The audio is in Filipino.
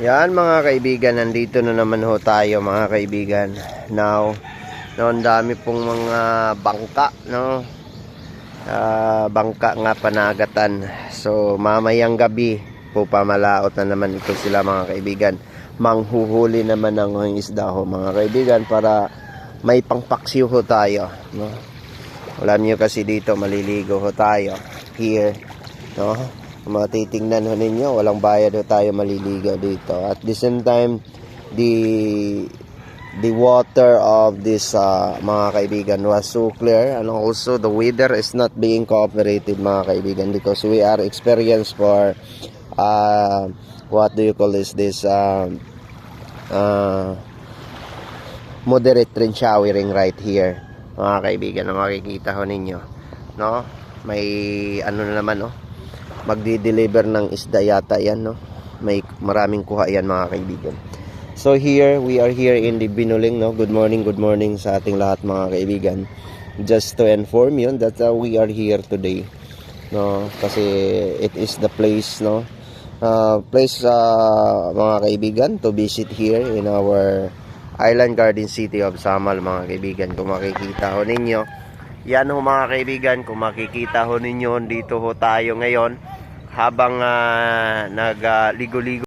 Yan mga kaibigan, nandito na naman ho tayo mga kaibigan. Now, no, ang dami pong mga bangka, no? Bangka nga panagatan. So, mamayang gabi po pamalaot na naman ito sila mga kaibigan. Manghuhuli naman ng isda ho mga kaibigan para may pangpaksiw ho tayo, no? Alam nyo kasi dito maliligo ho tayo here, no? Kung matitingnan ho ninyo, walang bayad ho tayo maliligo dito. At the same time, the water of this mga kaibigan was so clear, and also the weather is not being cooperative mga kaibigan, because we are experienced for what do you call this moderate rain showering right here mga kaibigan, na makikita ho ninyo, no? May ano na naman, no? Magdi-deliver ng isda yata yan, no? May maraming kuha yan mga kaibigan. So here, we are here in the Binuling, no? Good morning sa ating lahat mga kaibigan. Just to inform you that we are here today, no? Kasi it is the place, no? Mga kaibigan, to visit here in our Island Garden City of Samal mga kaibigan. Kung makikita ho ninyo, yan ho mga kaibigan, kung makikita ho ninyo, dito ho tayo ngayon habang nagligo-ligo